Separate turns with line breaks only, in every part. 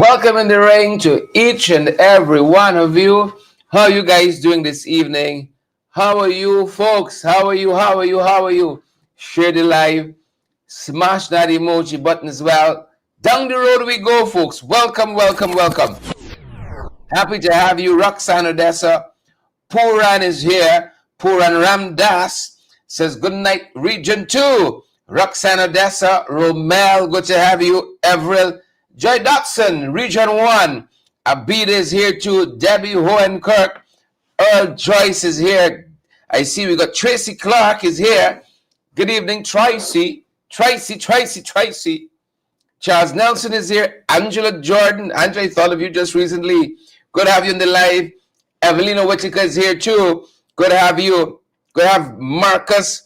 Welcome in the ring to each and every one of you. How are you guys doing this evening? How are you, folks? How are you? How are you? How are you? Share the live. Smash that emoji button as well. Down the road we go, folks. Welcome, welcome, welcome. Happy to have you, Roxanne Odessa. Puran is here. Puran Ramdas says good night, Region 2. Roxanne Odessa, Romel, good to have you. Everil, Joy Dotson, Region 1. Abid is here too. Debbie Hohenkirk. Earl Joyce is here. I see we got Tracy Clark is here. Good evening, Tracy. Tracy. Charles Nelson is here. Angela Jordan. Angela, I thought of you just recently. Good to have you in the live. Evelina Whitaker is here too. Good to have you. Good to have Marcus,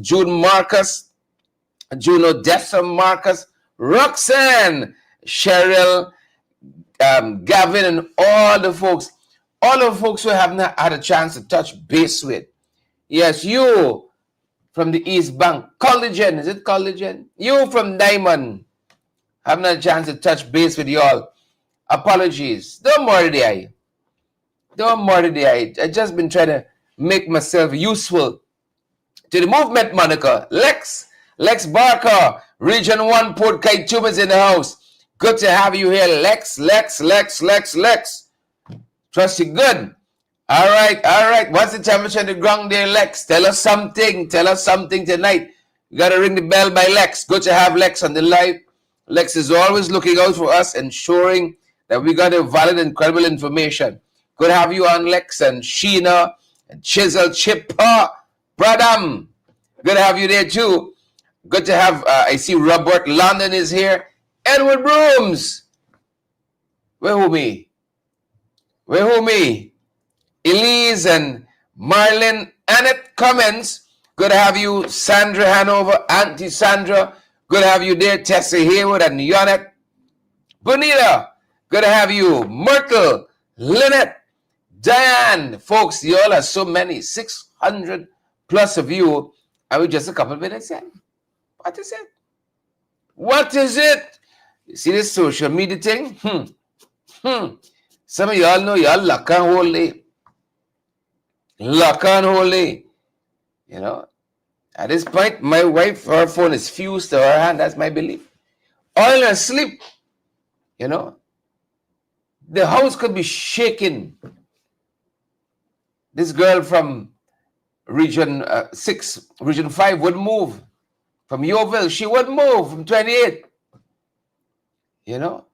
June Odessa Marcus, Roxanne, Cheryl, Gavin, and all the folks who have not had a chance to touch base with. Yes, you from the East Bank, Collagen, is it Collagen? You from Diamond, haven't had a chance to touch base with y'all. Apologies. Don't murder the eye. I just been trying to make myself useful to the movement, Monica. Lex Barker, Region 1, Port Kaituma is in the house. Good to have you here, Lex. Trust you good. All right. What's the temperature on the ground there, Lex? Tell us something tonight. You got to ring the bell by Lex. Good to have Lex on the live. Lex is always looking out for us, ensuring that we got a valid and credible information. Good to have you on, Lex, and Sheena, and Chisel, Chippa, Bradham. Good to have you there too. Good to have, I see Robert London is here. Edward Brooms. Where who me? Elise and Marlon. Annette Cummins. Good to have you. Sandra Hanover, Auntie Sandra. Good to have you there. Tessa Haywood and Yonet. Bonita. Good to have you. Myrtle, Lynette, Diane. Folks, you all are so many. 600 plus of you. And we just a couple minutes in. What is it? You see this social media thing? Some of y'all know y'all lock and holy. You know, at this point, my wife, her phone is fused to her hand. That's my belief. Oil and sleep. You know, the house could be shaking. This girl from Region 6, Region 5 would move. From Yeovil, she would move from 28. You know?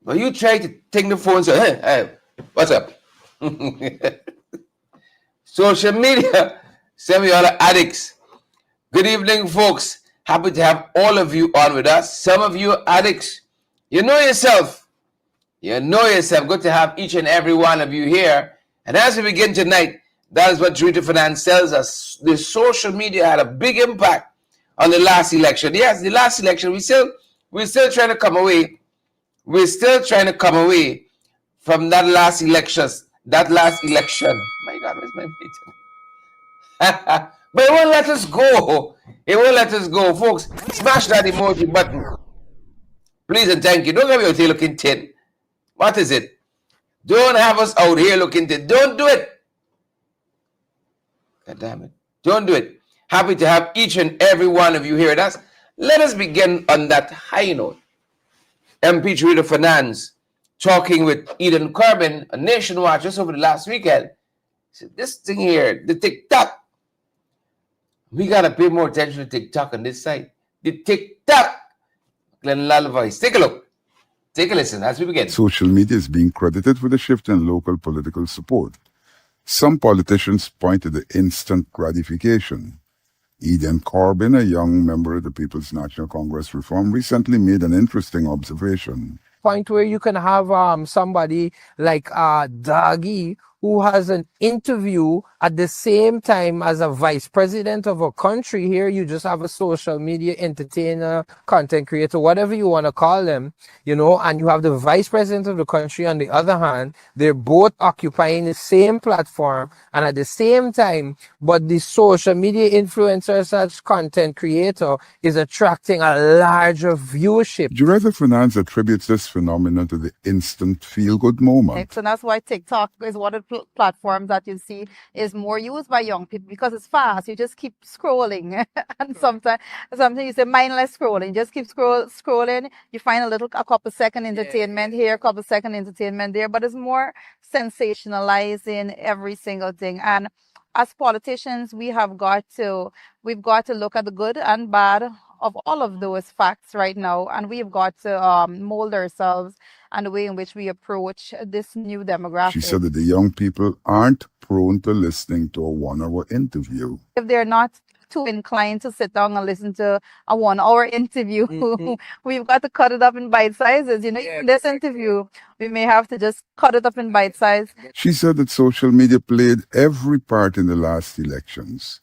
But you try to take the phone and say, hey, what's up? Social media, some of y'all are addicts. Good evening, folks. Happy to have all of you on with us. Some of you are addicts. You know yourself. Good to have each and every one of you here. And as we begin tonight, that is what Georgetown Finance tells us. The social media had a big impact on the last election. Yes, the last election, we're still trying to come away. We're still trying to come away from that last election. My God, where's my meeting? But it won't let us go. Folks. Smash that emoji button. Please and thank you. Don't have me out here looking tin. What is it? Don't have us out here looking tin. Don't do it. God damn it. Don't do it. Happy to have each and every one of you here with us. Let us begin on that high note. MP Georgetown Finance talking with Eden Corbin, a Nation Watch, just over the last weekend. Said, this thing here, the TikTok. We got to pay more attention to TikTok on this side. The TikTok. Glenn Lal voice. Take a look. Take a listen as we begin.
Social media is being credited with a shift in local political support. Some politicians point to the instant gratification. Eden Corbin, a young member of the People's National Congress Reform, recently made an interesting observation.
Point where you can have somebody like Dagi who has an interview at the same time as a vice president of a country. Here you just have a social media entertainer, content creator, whatever you want to call them, and you have the vice president of the country on the other hand. They're both occupying the same platform and at the same time, but the social media influencer such content creator is attracting a larger viewership.
Director Finance attributes this phenomenon to the instant feel-good moment.
And that's why TikTok is one of the platforms that you see is more used by young people because it's fast. You just keep scrolling, and sometimes you say mindless scrolling. Just keep scrolling. You find a couple second entertainment here, a couple second entertainment there, but it's more sensationalizing every single thing. And as politicians, we've got to look at the good and bad of all of those facts right now, and we've got to mold ourselves and the way in which we approach this new demographic.
She said that the young people aren't prone to listening to a 1-hour interview.
If they're not too inclined to sit down and listen to a 1-hour interview, we've got to cut it up in bite sizes. This interview, we may have to just cut it up in bite size.
She said that social media played every part in the last elections,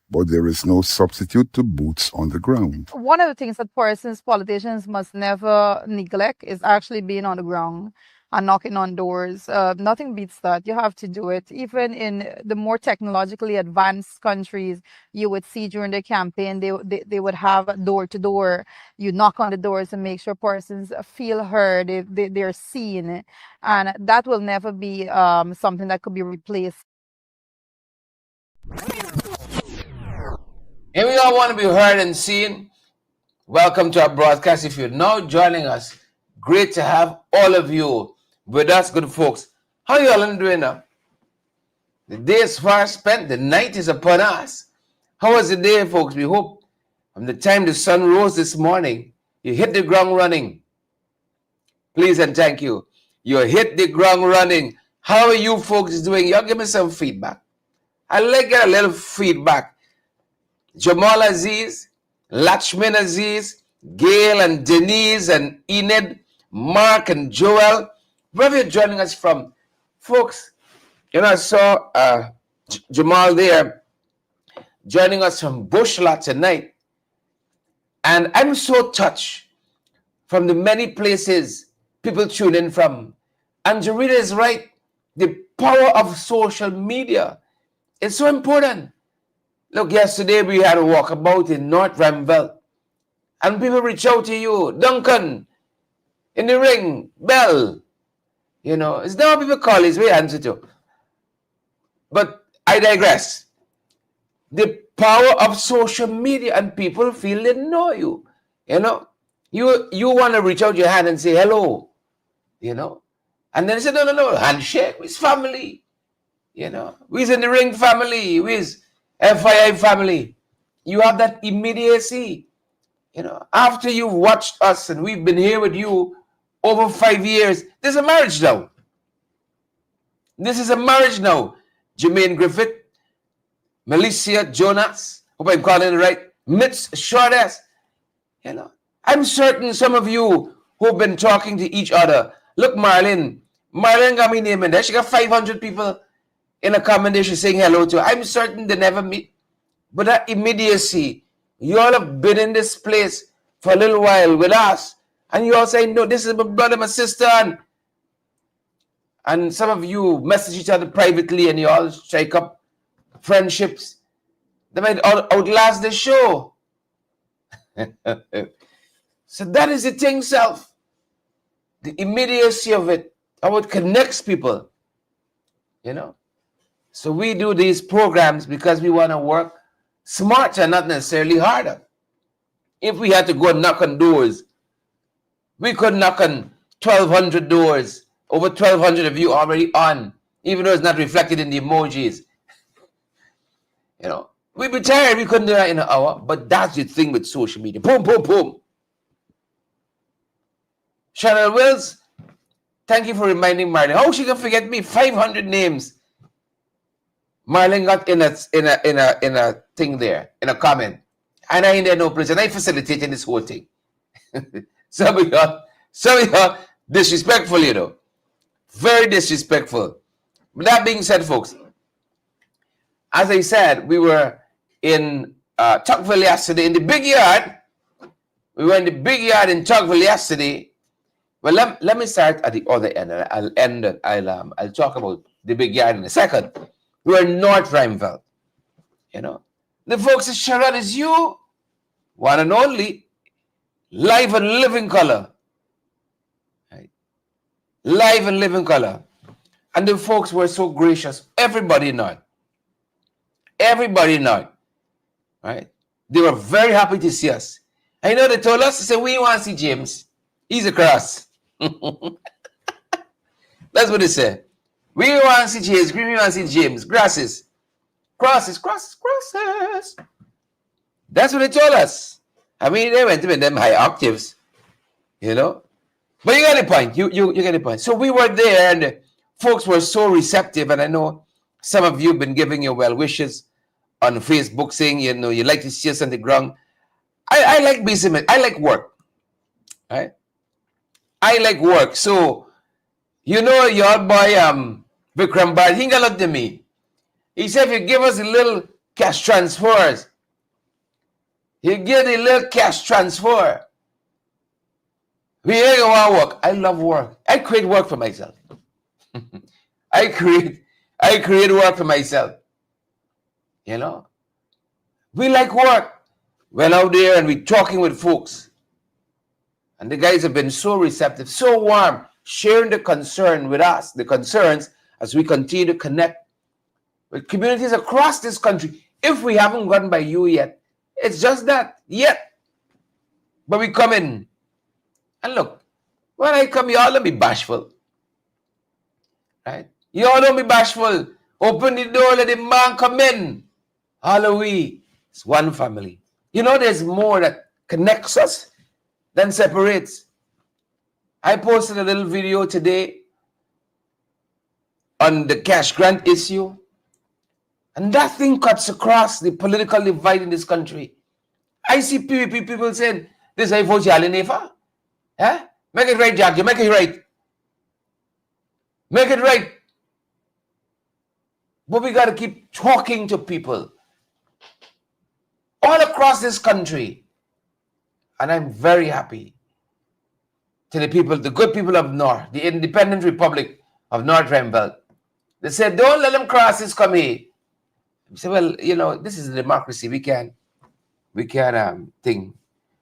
but there is no substitute to boots on the ground.
One of the things that politicians must never neglect is actually being on the ground and knocking on doors. Nothing beats that. You have to do it. Even in the more technologically advanced countries, you would see during the campaign, they would have door to door. You knock on the doors to make sure persons feel heard, they're seen. And that will never be something that could be replaced.
And we all want to be heard and seen. Welcome to our broadcast. If you're now joining us, great to have all of you with us, good folks. How you all doing now? The day is far spent. The night is upon us. How was the day, folks? We hope from the time the sun rose this morning, you hit the ground running. Please and thank you. You hit the ground running. How are you folks doing? Y'all give me some feedback. I'd like to get a little feedback. Jamal Aziz, Lachman Aziz, Gail and Denise and Enid, Mark and Joel, wherever you're joining us from. Folks, I saw Jamal there joining us from Bushla tonight. And I'm so touched from the many places people tune in from. And Jarita is right. The power of social media is so important. Look, yesterday we had a walkabout in North Ruimveldt, and people reach out to you, Duncan, in the ring, Bell. It's not what people call, it's we answer to. But I digress. The power of social media, and people feel they know you. You want to reach out your hand and say hello, and then they say, no, handshake, we's family. We's in the ring family, we's FII family. You have that immediacy. After you've watched us and we've been here with you over 5 years, this is a marriage now. This is a marriage now. Jermaine Griffith, Melissa Jonas, hope I'm calling it right, Mitz Shortest. I'm certain some of you who've been talking to each other. Look, Marlene got me name in there. She got 500 people in a commendation saying hello to her. I'm certain they never meet. But that immediacy, you all have been in this place for a little while with us. And you all say, no, this is my brother, my sister. And some of you message each other privately and you all strike up friendships. They might outlast the show. So that is the thing, self. The immediacy of it, how it connects people. So we do these programs because we want to work smarter, not necessarily harder. If we had to go and knock on doors, we could knock on 1,200 doors. Over 1,200 of you already on, even though it's not reflected in the emojis. We'd be tired. We couldn't do that in an hour. But that's the thing with social media. Boom, boom, boom. Chanel Wills, thank you for reminding Marlene. How she can forget me? 500 names. Marlene got in a thing there, in a comment. And I ain't there no place. And I facilitating this whole thing. Some of y'all disrespectful, Very disrespectful. With that being said, folks, as I said, we were in Tuckville yesterday in the big yard. We were in the big yard in Tuckville yesterday. Well, let me start at the other end. I'll talk about the big yard in a second. We were in North Ruimveldt. You know, the folks at Sherrod is you, one and only, live and living color. Right? Live and living color. And the folks were so gracious. Everybody know it. Everybody know it. Right? They were very happy to see us. I know they told us, they said, we want to see James. He's across. That's what they said. We want to see James. We want to see James. Grasses. Crosses. That's what they told us. I mean, they went with them high octaves. You know? But you got the point. You get the point. So we were there and the folks were so receptive. And I know some of you have been giving your well wishes on Facebook saying, you know, you like to see us on the ground. I like business. I like work. Right? I like work. So, you know, your boy Vikram Bhatt, he got to me. He said, if you give us a little cash transfers, you give the little cash transfer. We ain't gonna work. I love work. I create work for myself. I create work for myself. You know? We like work. Went out there and we talking with folks. And the guys have been so receptive, so warm, sharing the concern with us, the concerns, as we continue to connect with communities across this country. If we haven't gotten by you yet, it's just that, yet. But we come in. And look, when I come, you all don't be bashful. Right? You all don't be bashful. Open the door, let the man come in. All of we, it's one family. You know, there's more that connects us than separates. I posted a little video today on the cash grant issue. And that thing cuts across the political divide in this country. I see people saying, this is vote Yalinefa. Huh? Make it right, Jack. You make it right. Make it right. But we got to keep talking to people all across this country. And I'm very happy to the people, the good people of North, the independent republic of North Ruimveldt. They said, don't let them cross this come here. I said, well, you know, this is a democracy. We can think.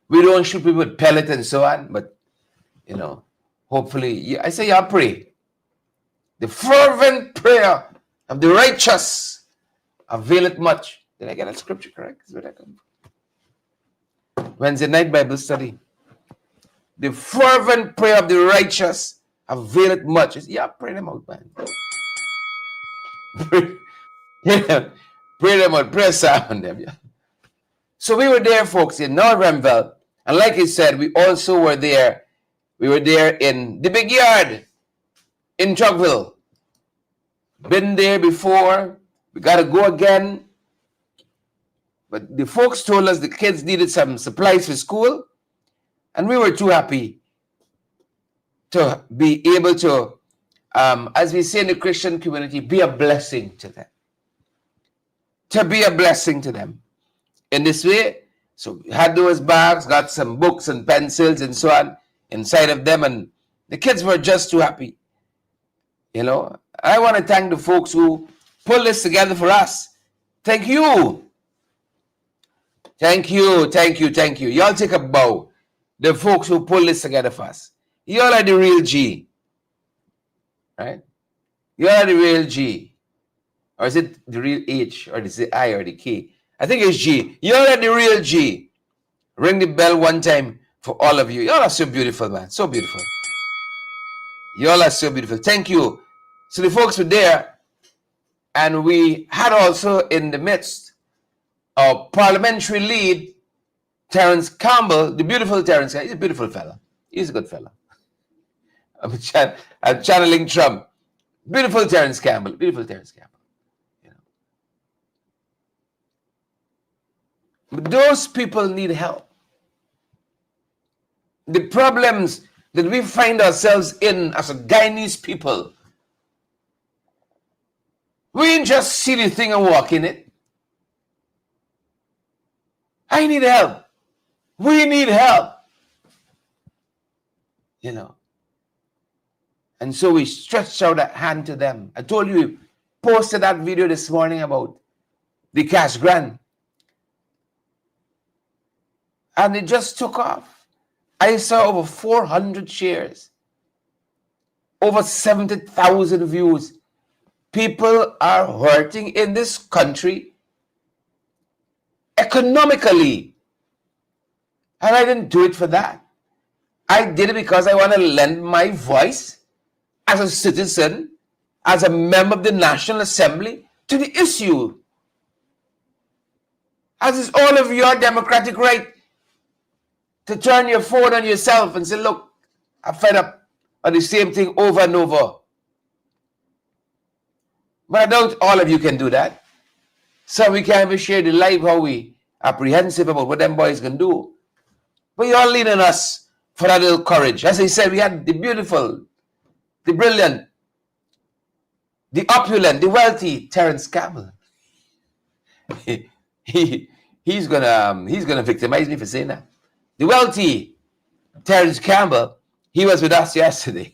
We don't shoot people with pellet and so on, but, you know, hopefully, I say, y'all pray. The fervent prayer of the righteous availeth much. Did I get that scripture correct? Is where that come from? Wednesday night Bible study. The fervent prayer of the righteous availeth much. Yeah, pray them out, man. Yeah, pray them out. Pray sound them. Yeah. So we were there, folks, in North Ruimveldt. And like I said, we also were there. We were there in the big yard in Tuckville. Been there before. We got to go again. But the folks told us the kids needed some supplies for school. And we were too happy to be able to, as we say in the Christian community, be a blessing to them. To be a blessing to them. In this way, so we had those bags, got some books and pencils and so on inside of them. And the kids were just too happy. You know, I want to thank the folks who pulled this together for us. Thank you. Thank you. Y'all take a bow. The folks who pulled this together for us. Y'all are the real G. Right? Y'all are the real G. Or is it the real H? Or is it I or the K? I think it's G. Y'all are the real G. Ring the bell one time for all of you. Y'all are so beautiful, man. So beautiful. Y'all are so beautiful. Thank you. So the folks were there. And we had also in the midst our parliamentary lead, Terence Campbell, the beautiful Terence. He's a beautiful fella. He's a good fella. I'm channeling Trump. Beautiful Terence Campbell. Beautiful Terence Campbell. You know. But those people need help. The problems that we find ourselves in as a Guyanese people, We ain't just see the thing and walk in it. I need help. We need help. You know. And so we stretched out a hand to them. I told you, we posted that video this morning about the cash grant. And it just took off. I saw over 400 shares, over 70,000 views. People are hurting in this country economically. And I didn't do it for that. I did it because I want to lend my voice as a citizen, as a member of the National Assembly, to the issue. As is all of your democratic right to turn your phone on yourself and say, look, I'm fed up of the same thing over and over. But I doubt all of you can do that. So we can't even share the life how we apprehensive about what them boys can do. But you're all leaning on us for that little courage. As I said, we had the beautiful, the brilliant, the opulent, the wealthy Terence Campbell. He's gonna victimize me for saying that. The wealthy Terence Campbell, he was with us yesterday.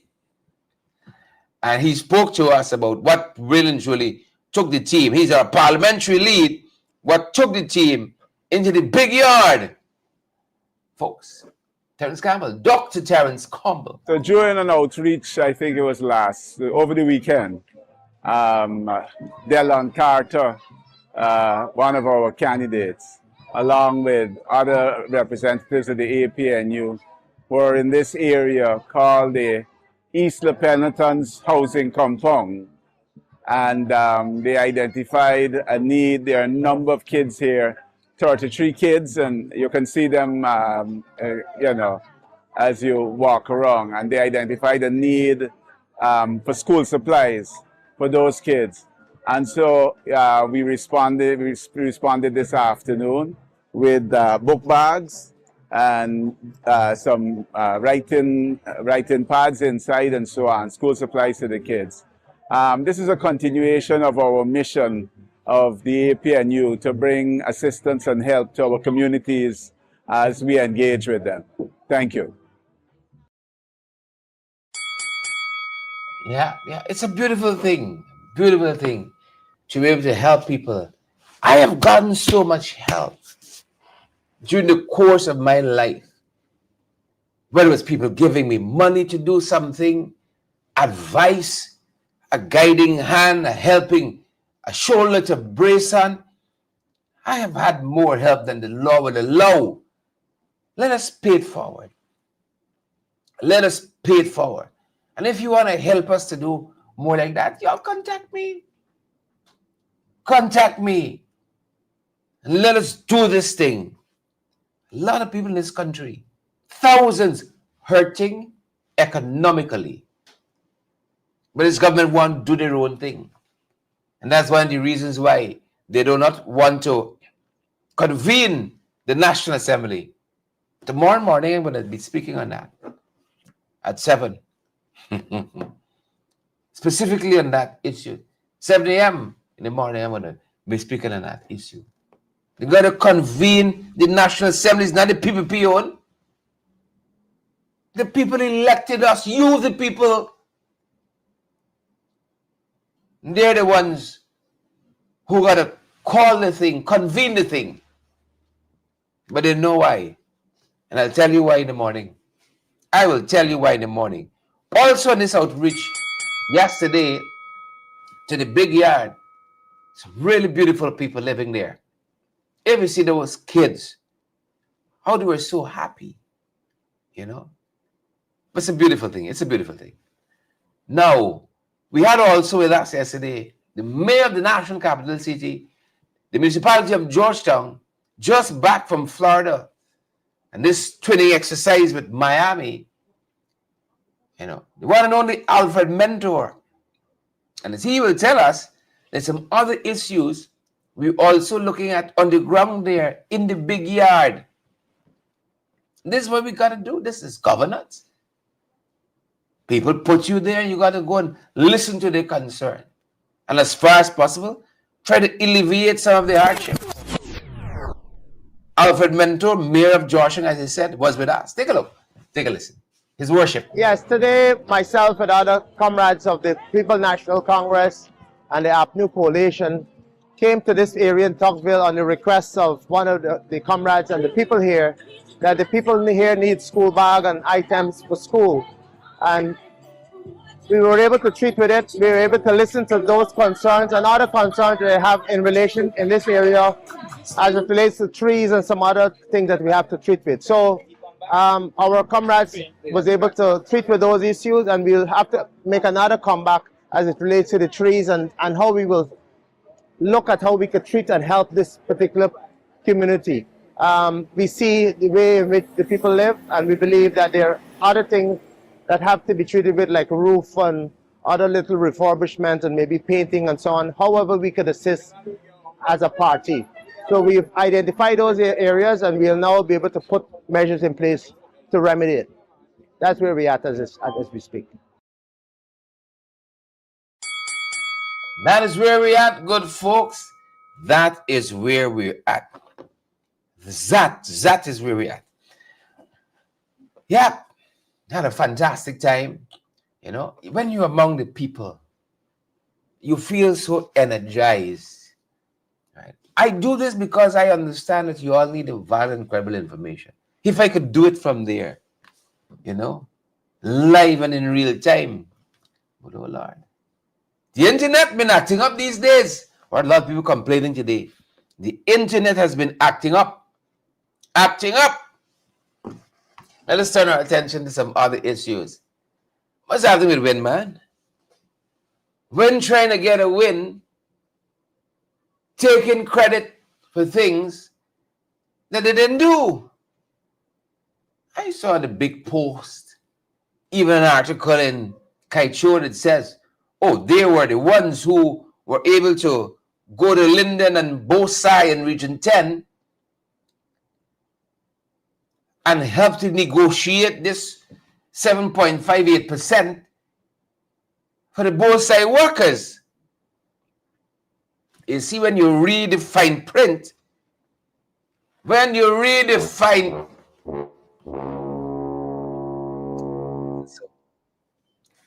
And he spoke to us about what really and truly took the team. He's our parliamentary lead. What took the team into the big yard. Folks, Terence Campbell, Dr. Terence Campbell.
So during an outreach, I think it was over the weekend, Delon Carter, one of our candidates, along with other representatives of the APNU, were in this area called the East La Penitence Housing Compound. And they identified a need. There are a number of kids here, 33 kids, and you can see them, as you walk around. And they identified a need for school supplies for those kids. And so we responded this afternoon with book bags and some writing pads inside and so on, school supplies to the kids. This is a continuation of our mission of the APNU to bring assistance and help to our communities as we engage with them. Thank you.
Yeah, it's a beautiful thing to be able to help people. I have gotten so much help during the course of my life, whether it was people giving me money to do something, advice, a guiding hand, a shoulder to brace on. I have had more help than the law would allow. Let us pay it forward. Let us pay it forward. And if you want to help us to do more like that, y'all contact me. Contact me. And let us do this thing. A lot of people in this country, thousands, hurting economically. But this government won't do their own thing. And that's one of the reasons why they do not want to convene the National Assembly. Tomorrow morning, I'm going to be speaking on that at 7. Specifically on that issue. 7 a.m. in the morning, I'm going to be speaking on that issue. They're going to convene the National Assembly. It's not the PPP own. The people elected us. You, the people. They're the ones who got to call the thing, convene the thing. But they know why. And I'll tell you why in the morning. I will tell you why in the morning. Also in this outreach yesterday to the big yard, some really beautiful people living there. If you see those kids, how they were so happy, you know. But it's a beautiful thing. It's a beautiful thing. Now, we had also with us yesterday the mayor of the national capital city, the municipality of Georgetown, just back from Florida. And this twinning exercise with Miami, you know, the one and only Alfred Mentor. And as he will tell us, there's some other issues we're also looking at on the ground there in the big yard. This is what we got to do. This is governance. People put you there and you got to go and listen to their concern. and as far as possible, try to alleviate some of the hardship. Alfred Mentor, Mayor of Georgetown, as I said, was with us. Take a look. Take a listen. His worship.
Yes, today myself and other comrades of the People National Congress and the APNU Coalition came to this area in Tocqueville on the request of one of the comrades and the people here that the people here need school bag and items for school. And we were able to treat with it. We were able to listen to those concerns and other concerns they have in relation in this area as it relates to trees and some other things that we have to treat with. So our comrades was able to treat with those issues, and we'll have to make another comeback as it relates to the trees and how we will look at how we could treat and help this particular community. We see the way in which the people live, and we believe that there are other things that have to be treated with, like roof and other little refurbishment and maybe painting and so on. However, we could assist as a party. So we've identified those areas, and we'll now be able to put measures in place to remedy it. That's where we are as we speak.
That is where we're at, good folks. That is where we're at. That is where we're at. Yeah, had a fantastic time. You know, when you're among the people, you feel so energized. Right? I do this because I understand that you all need a valid and credible information. If I could do it from there, you know, live and in real time, but oh Lord. The internet been acting up these days. Or a lot of people complaining today. The internet has been acting up. Acting up. Now let's turn our attention to some other issues. What's happening with Win, man? Win trying to get a win, taking credit for things that they didn't do. I saw the big post, even an article in Kaicho that says, oh, they were the ones who were able to go to Linden and Bosai in Region 10 and help to negotiate this 7.58% for the Bosai workers. You see, when you read the fine print, it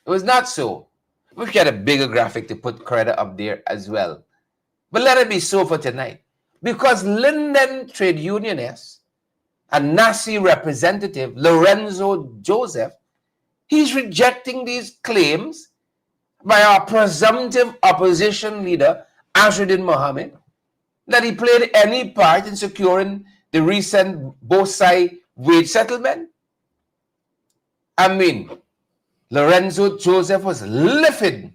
was not so. We had a bigger graphic to put credit up there as well. But let it be so for tonight. Because Linden Trade Unionist and NASI representative Lorenzo Joseph, he's rejecting these claims by our presumptive opposition leader, Ashruddin Mohammed, that he played any part in securing the recent Bosai wage settlement. I mean, Lorenzo Joseph was livid.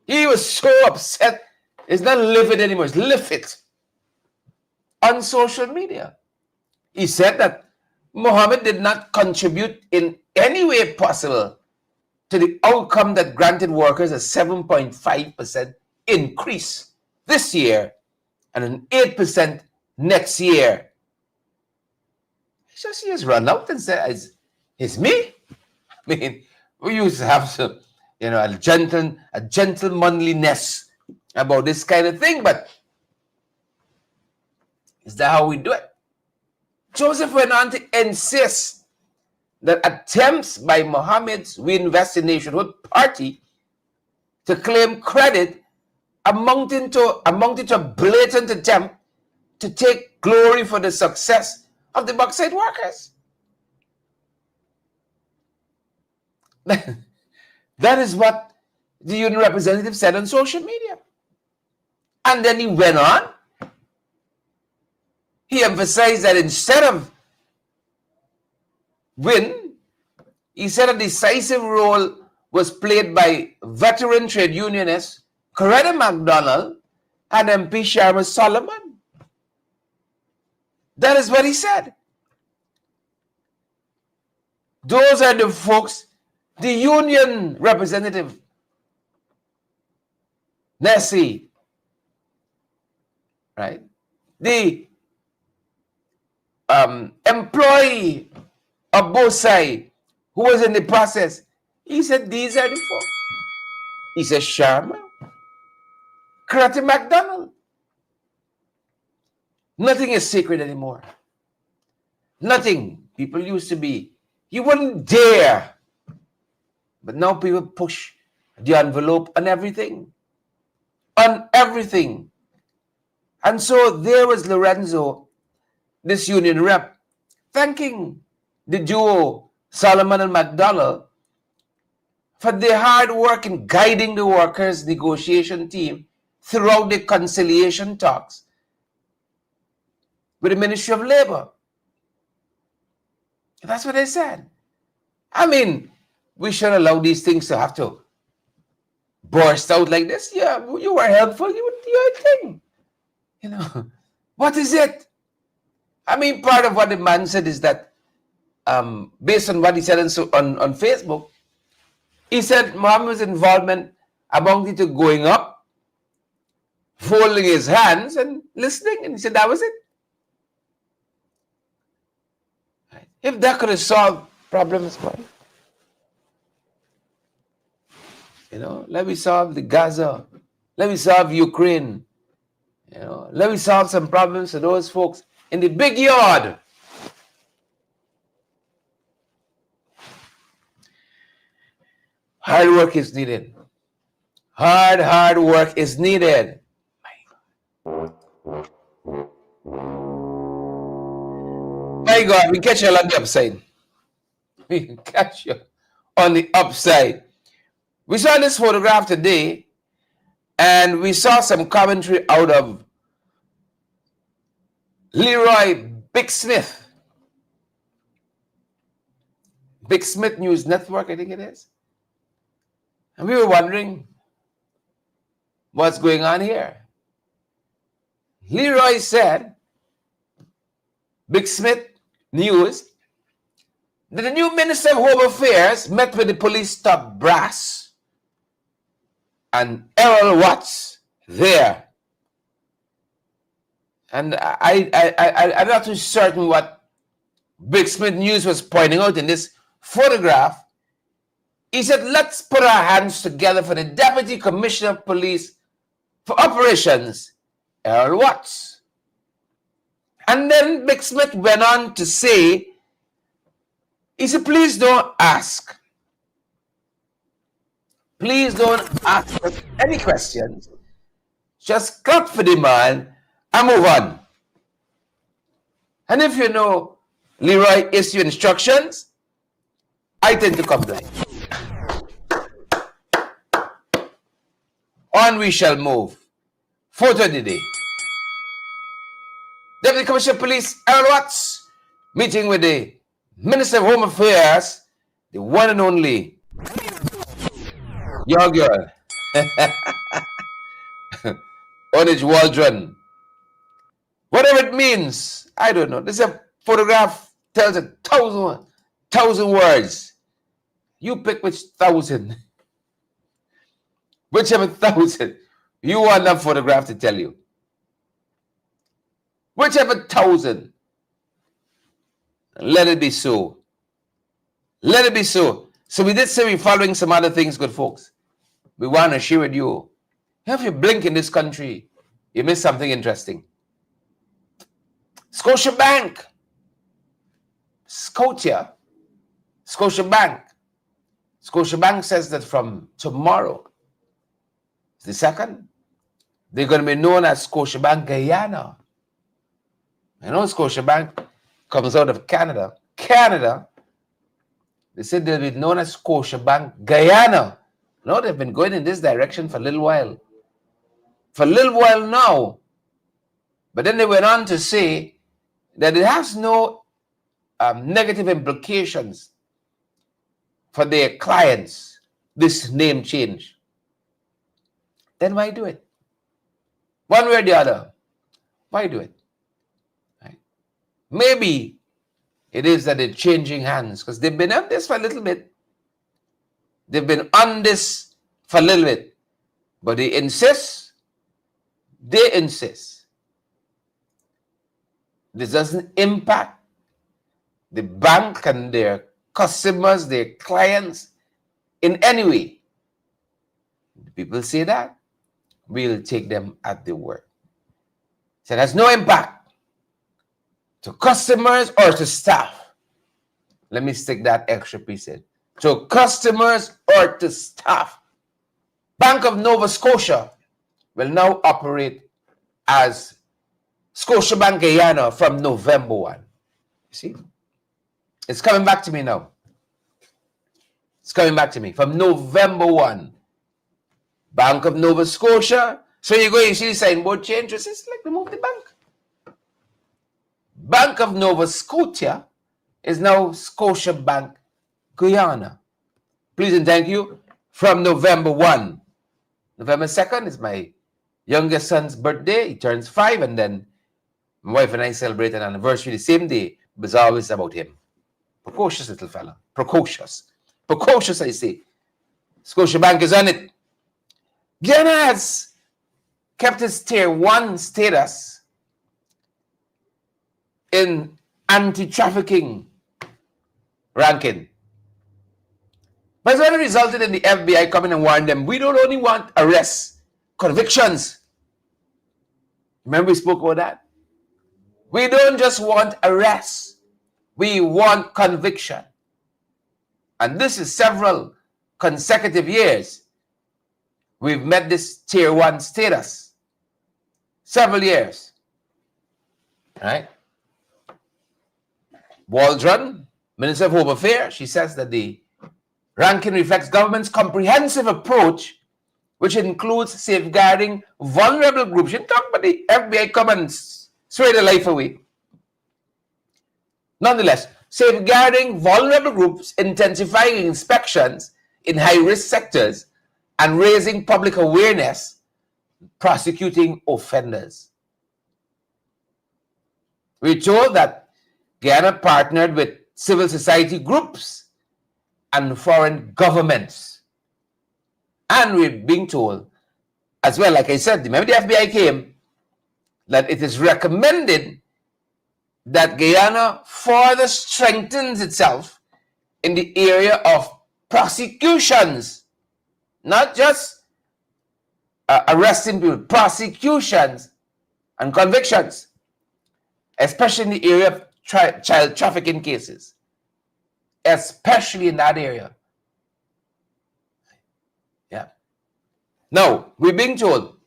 He was so upset. It's not livid anymore, it's livid. On social media. He said that Mohammed did not contribute in any way possible to the outcome that granted workers a 7.5% increase this year and an 8% next year. He just run out and said, it's me? I mean, we used to have some, you know, a gentlemanliness about this kind of thing, but is that how we do it? Joseph went on to insist that attempts by Mohammed's Reinvest in Nationhood party to claim credit amounted to a blatant attempt to take glory for the success of the bauxite workers. That is what the union representative said on social media. And then he went on. He emphasized that instead of win, he said a decisive role was played by veteran trade unionist Coretta MacDonald and MP Sharma Solomon. That is what he said. Those are the folks, the union representative, Nessie, right? The employee of Bosai who was in the process, he said, these are the folks. He said, Sharma, creating McDonald's. Nothing is secret anymore. Nothing. People used to be, you wouldn't dare. But now people push the envelope on everything. On everything. And so there was Lorenzo, this union rep, thanking the duo Solomon and McDonald for their hard work in guiding the workers' negotiation team throughout the conciliation talks with the Ministry of Labor. That's what they said. I mean, we shouldn't allow these things to have to burst out like this. Yeah, you were helpful. You did your thing. You know, what is it? I mean, part of what the man said is that, based on what he said on Facebook, he said Mohammed's involvement amounted to going up, folding his hands and listening. And he said that was it. If that could have solved problems, man. You know, let me solve the Gaza. Let me solve Ukraine. You know, let me solve some problems for those folks in the big yard. Hard work is needed. Hard work is needed. My God, we catch you on the upside. We catch you on the upside. We saw this photograph today, and we saw some commentary out of Leroy Big Smith. Big Smith News Network, I think it is. And we were wondering what's going on here. Leroy said, Big Smith News, that the new Minister of Home Affairs met with the police top brass and Errol Watts there. And I'm not too certain what Big Smith News was pointing out in this photograph. He said, let's put our hands together for the Deputy Commissioner of Police for Operations, Errol Watts. And then Big Smith went on to say, he said, please don't ask. Please don't ask any questions. Just clap for the man and move on. And if you know Leroy issue instructions, I tend to comply. On we shall move. Photo of the day. Deputy Commissioner of Police Errol Watts meeting with the Minister of Home Affairs, the one and only your girl, Onage Waldron. Whatever it means, I don't know. This photograph tells 1,000 words. You pick which 1,000. Whichever 1,000 you want that photograph to tell you. Whichever 1,000. Let it be so. Let it be so. So we did say we're following some other things, good folks. We want to share with you. If you blink in this country, you miss something interesting. Scotiabank. Scotiabank. Scotiabank says that from tomorrow, the 2nd, they're going to be known as Scotiabank Guyana. You know, Scotiabank comes out of Canada. They said they'll be known as Scotiabank Guyana. No, they've been going in this direction for a little while. For a little while now. But then they went on to say that it has no negative implications for their clients, this name change. Then why do it? One way or the other. Why do it? Right? Maybe it is that they're changing hands because they've been on this for a little bit. They've been on this for a little bit. But they insist. This doesn't impact the bank and their customers, their clients in any way. People say that. we'll take them at their word. So there's no impact to customers or to staff. Let me stick that extra piece in. To customers or to staff. Bank of Nova Scotia will now operate as Scotiabank Guyana from November 1. You see? It's coming back to me now. It's coming back to me. From November 1. Bank of Nova Scotia. So you go, you see the signboard changes. It's like they moved the bank. Bank of Nova Scotia is now Scotiabank Guyana. Please and thank you. From November 1. November 2nd is my youngest son's birthday. He turns 5, and then my wife and I celebrate an anniversary the same day. But it's always about him. Precocious little fella. Precocious. Precocious, I say. Scotiabank is on it. Guyana has kept its tier 1 status in anti-trafficking ranking. But it's only resulted in the FBI coming and warning them, we don't only want arrests, convictions. Remember we spoke about that? We don't just want arrests. We want conviction. And this is several consecutive years. We've met this tier 1 status. Several years. Right? Waldron, Minister of Home Affairs, she says that the ranking reflects government's comprehensive approach, which includes safeguarding vulnerable groups. You talk about the FBI come and sway their life away. Nonetheless, safeguarding vulnerable groups, intensifying inspections in high-risk sectors, and raising public awareness, prosecuting offenders. We're told that Guyana partnered with civil society groups and foreign governments. And we're being told, as well, like I said, remember the FBI came, that it is recommended that Guyana further strengthens itself in the area of prosecutions, not just arresting people, prosecutions and convictions, especially in the area of child trafficking cases, especially in that area. Yeah. Now, we're being told,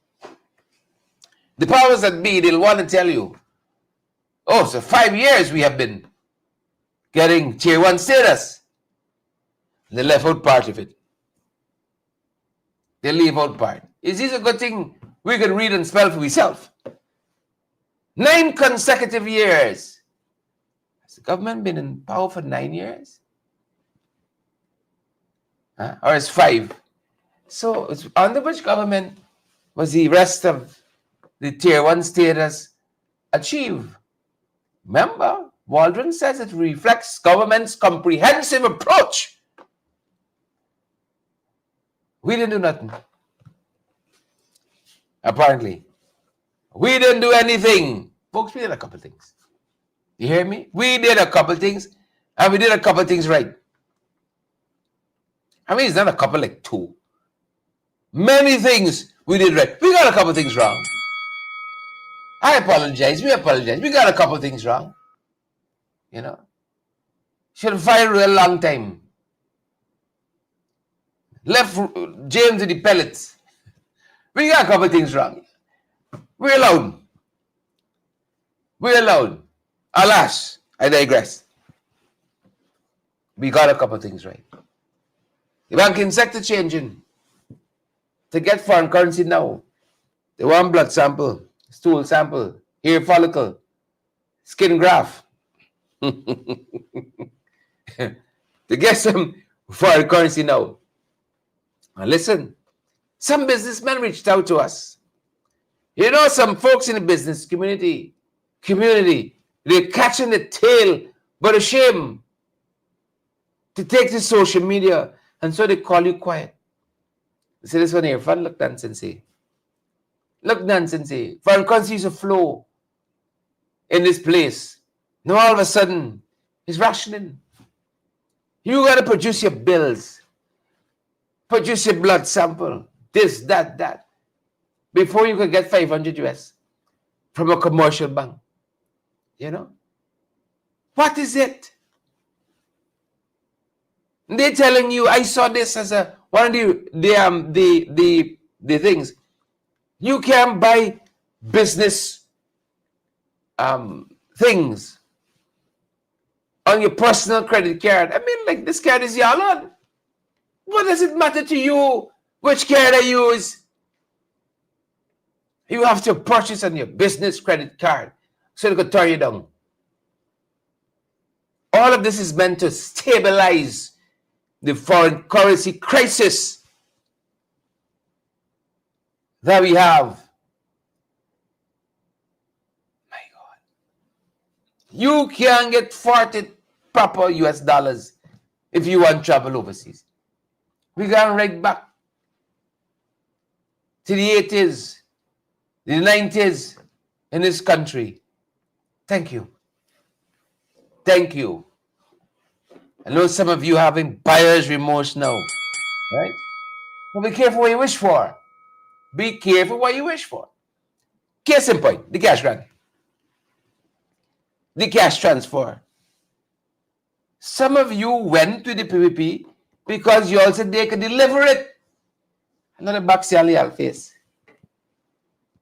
the powers that be, they'll want to tell you, oh, so 5 years we have been getting tier 1 status. They left out part of it. They leave out part. Is this a good thing we can read and spell for ourselves? 9 consecutive years. Has the government been in power for 9 years? Or is 5? So it's under which government was the rest of the tier 1 status achieved? Remember, Waldron says it reflects government's comprehensive approach. We didn't do nothing. Apparently. We didn't do anything. Folks, we did a couple things. You hear me? We did a couple things, and we did a couple things right. I mean, it's not a couple, like 2. Many things we did right. We got a couple things wrong. I apologize. We apologize. We got a couple things wrong. You know? Should have fired a long time. Left James with the pellets. We got a couple things wrong. We're allowed. We're allowed. Alas, I digress. We got a couple things right. The banking sector changing. To get foreign currency now, they want blood sample, stool sample, hair follicle, skin graft. To get some foreign currency now. Now listen, some businessmen reached out to us. You know, some folks in the business community, they're catching the tail but ashamed to take to social media, and so they call you quiet. They say, this one here, fun look nonsense. Look nonsense. Foreign currency is a flow in this place. Now all of a sudden, it's rationing. You got to produce your bills. Produce your blood sample. This, that. before you could get 500 US from a commercial bank. You know? What is it? They're telling you, I saw this as a one of the things. You can buy business things on your personal credit card. I mean, like, this card is your own. What does it matter to you which card I use? You have to purchase on your business credit card so they could turn you down. All of this is meant to stabilize the foreign currency crisis that we have. My God. You can get 40 proper US dollars if you want to travel overseas. We got right back to the 80s, the 90s in this country. Thank you. Thank you. I know some of you having buyer's remorse now, right? But be careful what you wish for. Be careful what you wish for. Case in point, the cash grant. The cash transfer. Some of you went to the PPP because you also they could deliver it. Another back sally I'll face.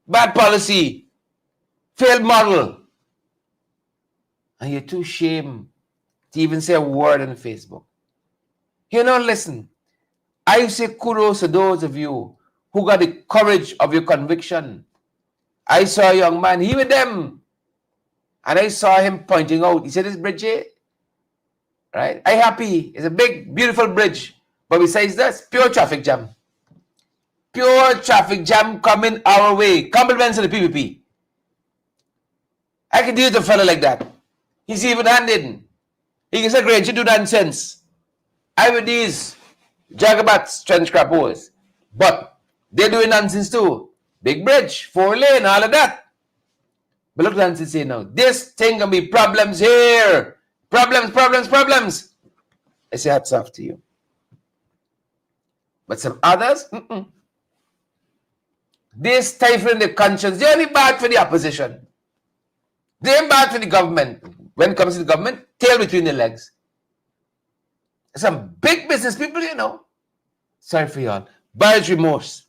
Bad policy. Failed model. And you're too ashamed to even say a word on Facebook. You know, listen. I say kudos to those of you who got the courage of your conviction. I saw a young man, he with them. And I saw him pointing out. He said, this bridge here, right? I happy. It's a big, beautiful bridge. But besides that, pure traffic jam. Pure traffic jam coming our way. Compliments to the PPP. I can deal with a fellow like that. He's even-handed. He can say, great, you do nonsense. I with these jagabats, trench crappers. But they're doing nonsense too. Big bridge, 4 lane, all of that. But look what Nancy say now. This thing can be problems here. Problems. I say hats off to you. But some others, they're stifling their conscience. They're only bad for the opposition. They're bad for the government. When it comes to the government, tail between the legs. Some big business people, you know. Sorry for y'all. Buyer's remorse.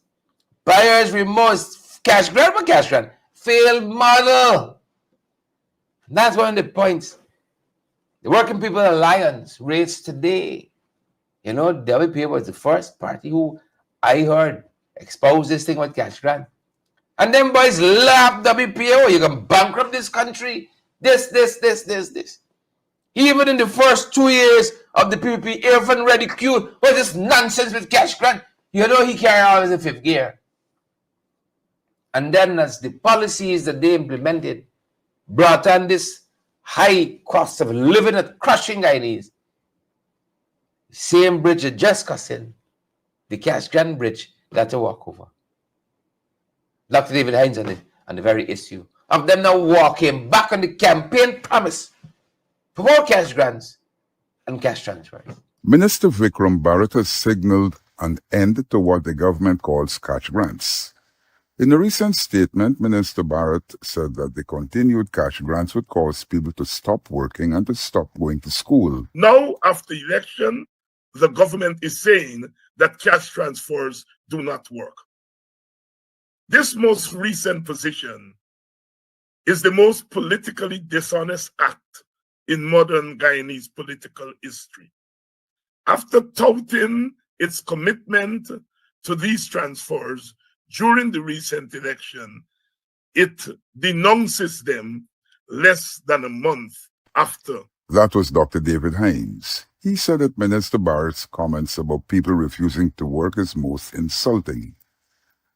Cash grant. Failed model. That's one of the points. The Working People Alliance raised today. You know, WPA was the first party who I heard expose this thing with cash grant. And them boys laugh WPA. Oh, you can bankrupt this country. This. Even in the first 2 years of the PPP, Irfan ridiculed what this nonsense with cash grant. You know he carried on as a fifth gear. And then as the policies that they implemented brought on this high cost of living at crushing Guyanese, same bridge that just cussing, the cash grant bridge, got to walk over. Dr. David Hines on the very issue of them now walking back on the campaign promise for more cash grants and cash transfers.
Minister Vikram Bharat has signaled an end to what the government calls cash grants. In a recent statement, Minister Bharat said that the continued cash grants would cause people to stop working and to stop going to school.
Now, after election, the government is saying that cash transfers do not work. This most recent position is the most politically dishonest act in modern Guyanese political history. After touting its commitment to these transfers during the recent election, it denounces them less than a month after.
That was Dr. David Hines. He said that Minister Bharat's comments about people refusing to work is most insulting.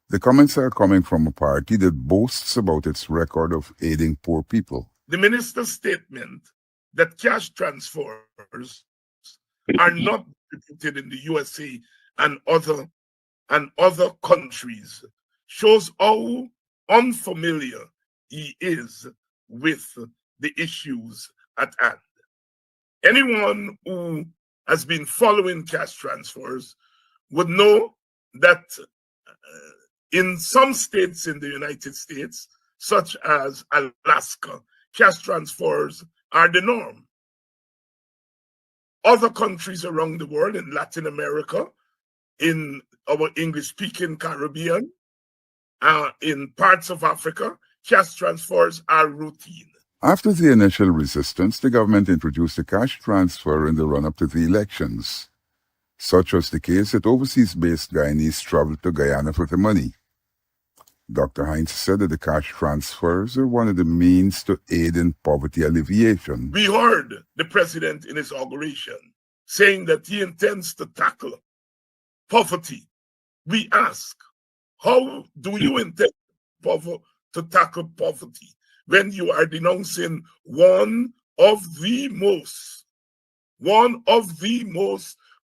The comments are coming from a party that boasts about its record of aiding poor people.
The minister's statement that cash transfers are not distributed in the USA and other countries shows how unfamiliar he is with the issues at hand. Anyone who has been following cash transfers would know that In some states in the United States, such as Alaska, cash transfers are the norm. Other countries around the world, in Latin America, in our English-speaking Caribbean, in parts of Africa, cash transfers are routine.
After the initial resistance, the government introduced a cash transfer in the run-up to the elections. Such was the case that overseas-based Guyanese traveled to Guyana for the money. Dr. Hines said that the cash transfers are one of the means to aid in poverty alleviation.
We heard the president in his inauguration saying that he intends to tackle poverty. We ask, how do you intend to tackle poverty when you are denouncing one of the most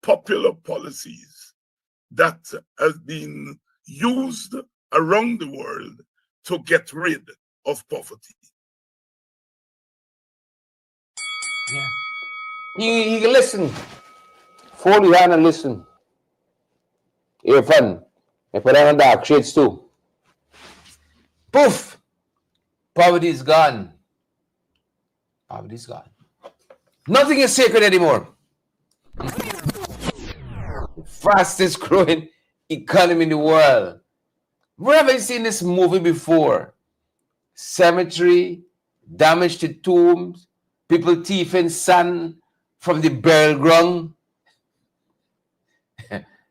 popular policies that has been used around the world to get rid of poverty?
Yeah. You can listen. Fold your hand and listen. You're fun. I put on dark shades too. Poof! Poverty is gone. Poverty is gone. Nothing is sacred anymore. Fastest growing economy in the world. Where have I seen this movie before? Cemetery, damage to tombs, people thieving sand from the burial ground.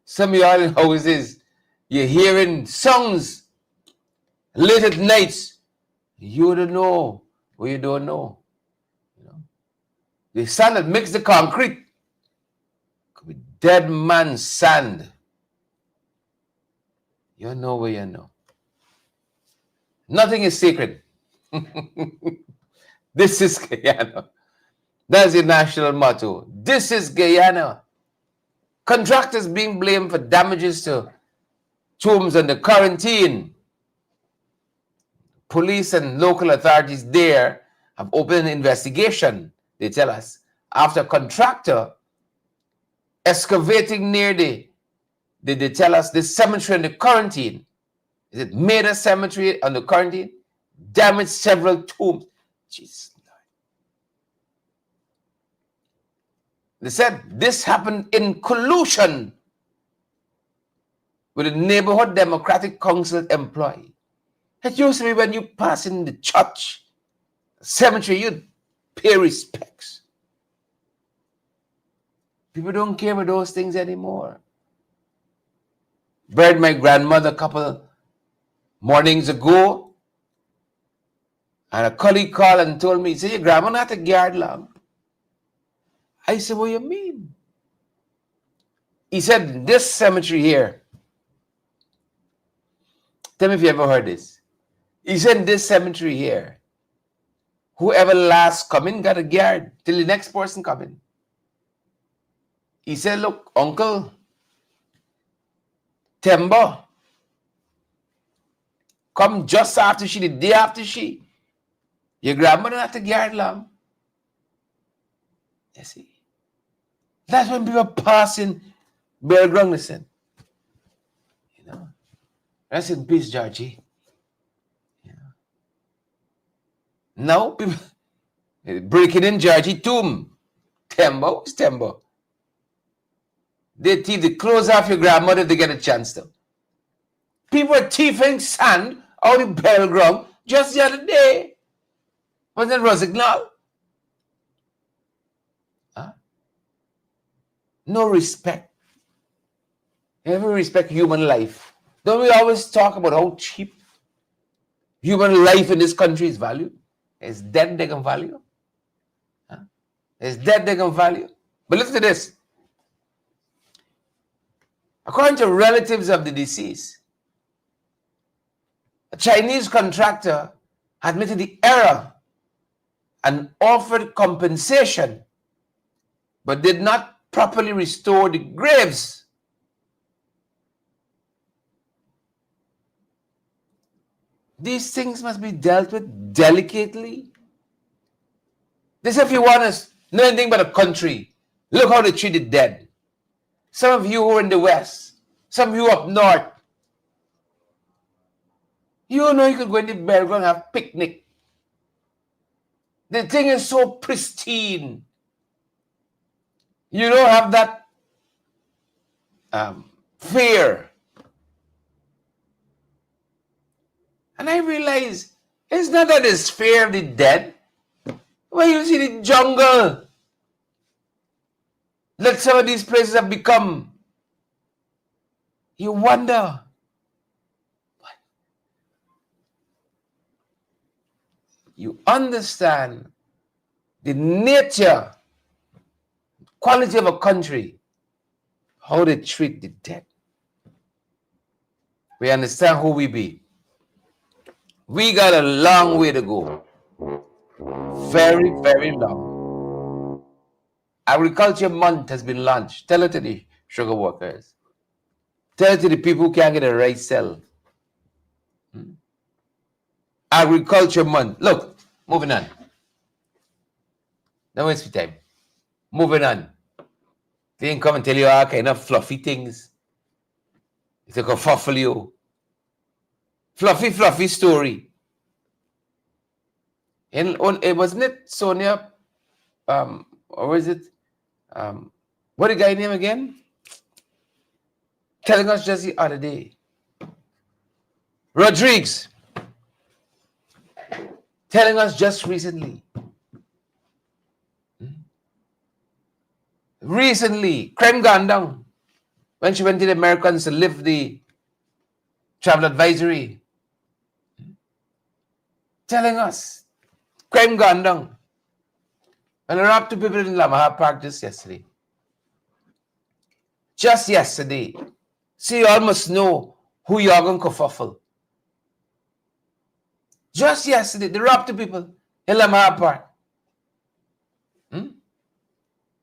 Some of y'all in houses, you're hearing songs late at nights. You don't know what you don't know. The sand that makes the concrete could be dead man's sand. You know where you know. Nothing is sacred. This is Guyana. That's the national motto. This is Guyana. Contractors being blamed for damages to tombs under quarantine. Police and local authorities there have opened an investigation, they tell us, after a contractor excavating near they tell us, this cemetery under quarantine. Is it Mayoral Cemetery under quarantine? Damaged several tombs. Jesus. They said this happened in collusion with a neighborhood Democratic Council employee. It used to be when you pass in the church, cemetery, you'd pay respects. People don't care about those things anymore. Buried my grandmother a couple mornings ago, and a colleague called and told me, he said, your grandma not a guard long. I said, what do you mean? He said, this cemetery here, tell me if you ever heard this. He said, this cemetery here, whoever last come in got a guard till the next person come in. He said, look, uncle, Temba, come just after she, the day after she. Your grandmother not a guard long. You see? That's when people passing burial ground, listen. You know? Rest in peace, Georgie. You know? Now people breaking in Georgie tomb. Tembo, who's Tembo? They thieve the clothes off your grandmother if they get a chance to. People are thieving sand out of the burial ground just the other day. Wasn't it Rosignol? Huh? No respect. Never respect human life. Don't we always talk about how cheap human life in this country is valued? It's dead they can value. Huh? It's dead they can value. But listen to this. According to relatives of the deceased, a Chinese contractor admitted the error and offered compensation, but did not properly restore the graves. These things must be dealt with delicately. This, if you want to know anything about a country, look how they treat the dead. Some of you who are in the West, some of you up north, You know you could go in the burial and have picnic. The thing is so pristine. You don't have that fear. And I realize it's not that it's fear of the dead. When you see the jungle that some of these places have become, you wonder. You understand the nature, quality of a country, how they treat the dead. We understand who we be. We got a long way to go. Very, very long. Agriculture Month has been launched. Tell it to the sugar workers. Tell it to the people who can't get a rice sell. Agriculture Month. Look, moving on. Don't waste your time. Moving on. They ain't come and tell you all kind of fluffy things. It's like a fuffle you. Fluffy story. And it wasn't it Sonia, or was it, what the guy name again? Telling us just the other day. Rodriguez. Telling us just recently. Recently, crime gone down. When she went to the Americans to lift the travel advisory. Telling us, crime gone down. And there are two people in Lamaha Park just yesterday. Just yesterday. See, you all must know who you're going to kerfuffle. Just yesterday, they robbed two people in Lamaha Park.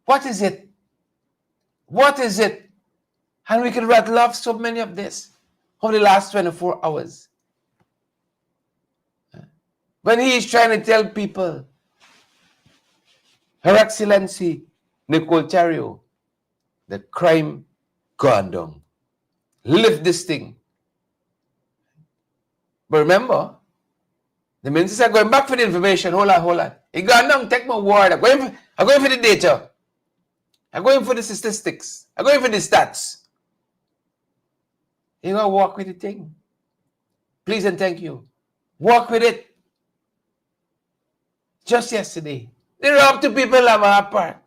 What is it? What is it? And we can rattle off so many of this over the last 24 hours. When he is trying to tell people, Her Excellency Nicole Terrio, the crime gone down. Lift this thing. But remember, the ministers are going back for the information. Hold on. He gone down, take my word. I'm going for the data. I'm going for the statistics. I'm going for the stats. You're going to walk with the thing. Please and thank you. Walk with it. Just yesterday, they robbed two people in Lamaha Park.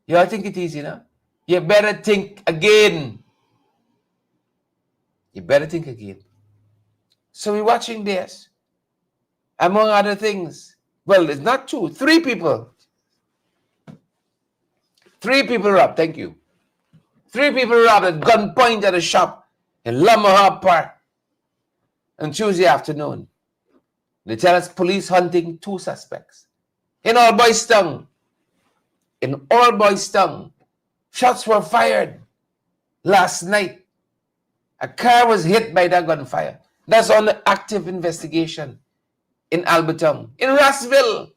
You all think it easy now? You better think again. You better think again. So we're watching this. Among other things. Well, it's not two. 3 people. 3 people robbed. Thank you. 3 people robbed at gunpoint at a shop in Lamaha Park on Tuesday afternoon. They tell us police hunting 2 suspects. In All Boys Town. In All Boys Town. Shots were fired last night. A car was hit by that gunfire. That's on the active investigation in Alberton. In Ruimveldt,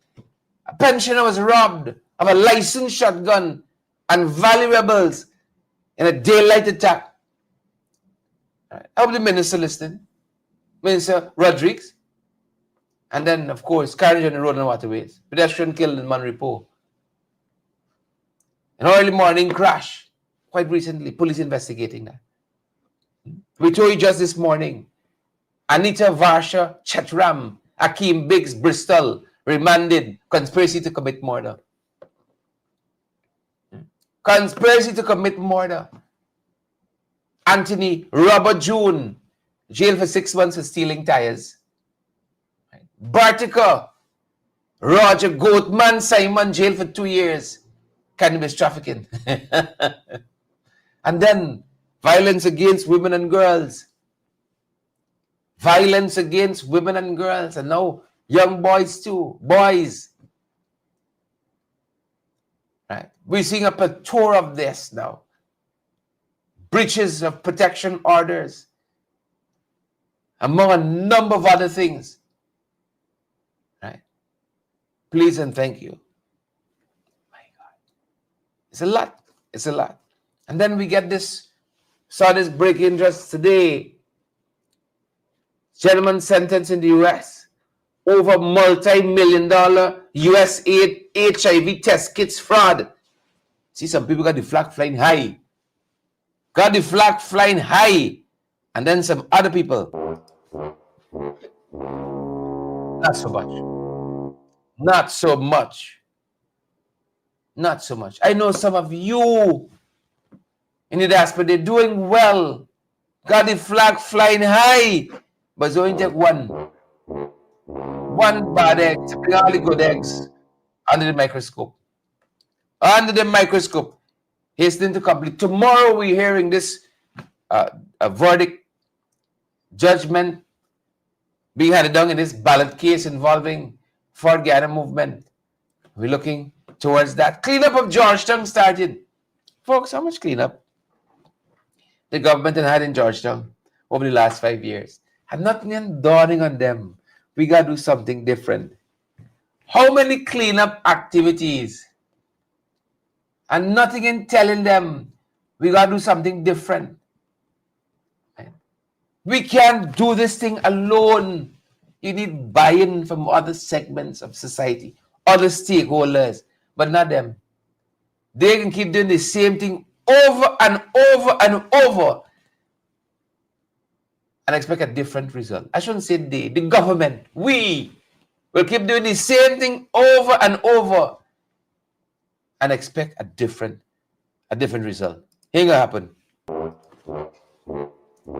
a pensioner was robbed of a licensed shotgun and valuables in a daylight attack. Right. I hope the minister listening. Minister Rodriguez. And then, of course, carnage on the road and waterways. Pedestrian killed in Manripo. An early morning crash. Quite recently, police investigating that. We told you just this morning. Anita Varsha Chetram, Akeem Biggs, Bristol, remanded, conspiracy to commit murder. Conspiracy to commit murder. Anthony Robert June, jailed for 6 months for stealing tires. Bartica, Roger Goatman Simon, jailed for 2 years. Cannabis trafficking. And then violence against women and girls. Violence against women and girls. And now young boys too. Boys. Right. We're seeing a plethora of this now. Breaches of protection orders. Among a number of other things. Right. Please and thank you. My God. It's a lot. It's a lot. And then we get this, saw this breaking just today. Gentleman sentenced in the US over multi-million-dollar US aid HIV test kits fraud. See, some people got the flag flying high. Got the flag flying high. And then some other people, not so much. Not so much. Not so much. I know some of you in the diaspora, they're doing well. Got the flag flying high. But it's only take one bad egg to bring all the good eggs under the microscope. Under the microscope. Hastening to complete. Tomorrow we're hearing this a verdict, judgment being handed down in this ballot case involving Fort Ghana movement. We're looking towards that. Cleanup of Georgetown started. Folks, how much cleanup the government had in Georgetown over the last 5 years? Had nothing dawning on them. We got to do something different. How many cleanup activities? And nothing in telling them we got to do something different. We can't do this thing alone. You need buy-in from other segments of society, other stakeholders, but not them. They can keep doing the same thing over and over and over and expect a different result. I shouldn't say they, the government, we will keep doing the same thing over and over and expect a different result. Ain't gonna happen.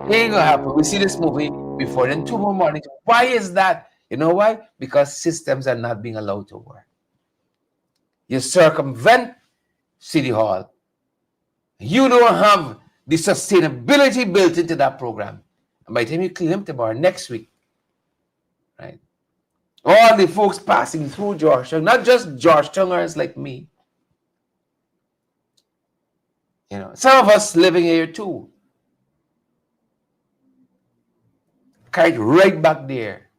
Ain't gonna happen. We see this movie before, then 2 more mornings. Why is that? You know why? Because systems are not being allowed to work. You circumvent City Hall. You don't have the sustainability built into that program. And by the time you clean up tomorrow, next week, right? All the folks passing through Georgetown, not just Georgetowners like me. You know, some of us living here too. Carried right back there.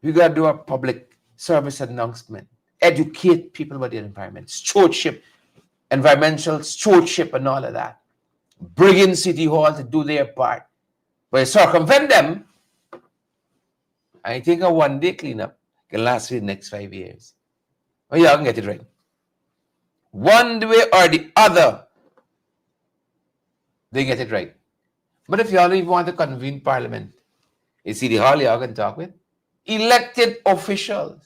We got to do a public service announcement. Educate people about the environment. Stewardship, environmental stewardship and all of that. Bring in City Hall to do their part. But circumvent them, I think a one-day cleanup can last for the next 5 years. Well, y'all can get it right. One way or the other, they get it right. But if y'all even want to convene parliament, in City Hall, y'all can talk with. Elected officials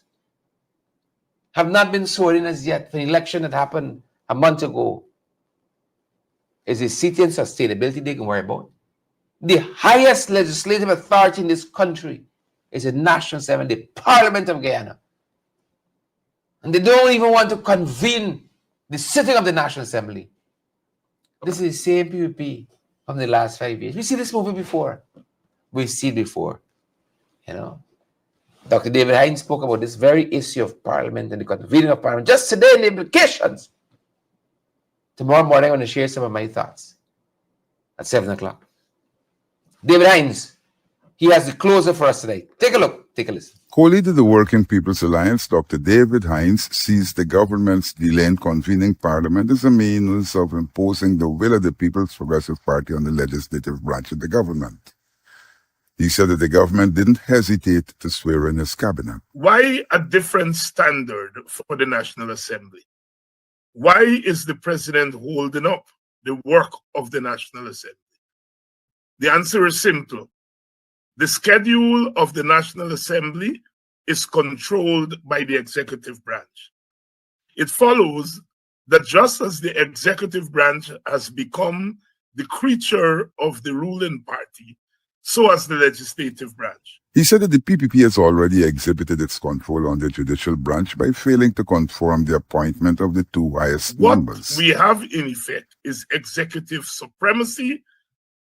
have not been sworn in as yet for the election that happened a month ago. Is the city and sustainability they can worry about? The highest legislative authority in this country is the National Assembly, the Parliament of Guyana. And they don't even want to convene the sitting of the National Assembly. This is the same PPP from the last 5 years. We see this movie before. We've seen before. You know, Dr. David Hines spoke about this very issue of Parliament and the convening of Parliament just today and the implications. Tomorrow morning, I'm going to share some of my thoughts at 7 o'clock. David Hines, he has the closer for us today. Take a look. Take a listen.
Co-leader of the Working People's Alliance, Dr. David Hines, sees the government's delay in convening Parliament as a means of imposing the will of the People's Progressive Party on the legislative branch of the government. He said that the government didn't hesitate to swear in his cabinet.
Why a different standard for the National Assembly? Why is the president holding up the work of the National Assembly? The answer is simple. The schedule of the National Assembly is controlled by the executive branch. It follows that just as the executive branch has become the creature of the ruling party, so has the legislative branch.
He said that the PPP has already exhibited its control on the judicial branch by failing to confirm the appointment of the 2 highest members.
What we have in effect is executive supremacy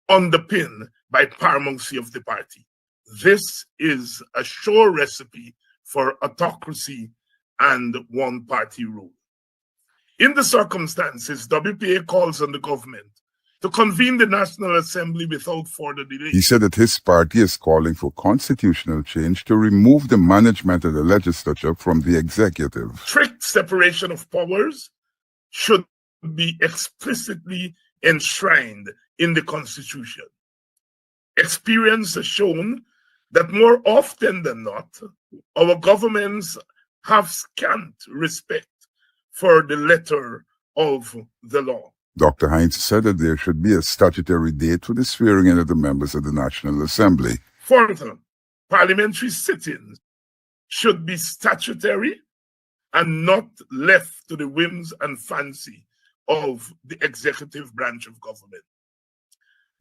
underpinned by paramountcy of the party. This is a sure recipe for autocracy and one-party rule. In the circumstances, WPA calls on the government to convene the National Assembly without further delay.
He said that his party is calling for constitutional change to remove the management of the legislature from the executive.
Strict separation of powers should be explicitly enshrined in the Constitution. Experience has shown that more often than not, our governments have scant respect for the letter of the law.
Dr. Hines said that there should be a statutory date for the swearing in of the members of the National Assembly.
Further, parliamentary sittings should be statutory and not left to the whims and fancy of the executive branch of government.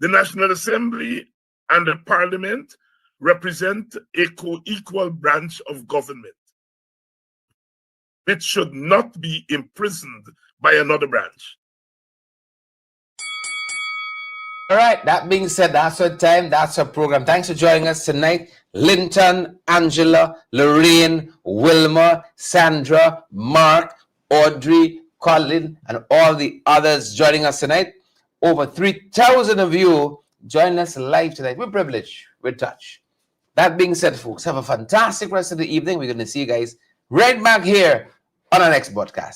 The National Assembly and the Parliament represent a co-equal branch of government, which should not be imprisoned by another branch.
All right, that being said, that's our time, that's our program. Thanks for joining us tonight. Linton, Angela, Lorraine, Wilma, Sandra, Mark, Audrey, Colin, and all the others joining us tonight. Over 3,000 of you joining us live tonight. We're privileged, we're touched. That being said, folks, have a fantastic rest of the evening. We're going to see you guys right back here on our next podcast.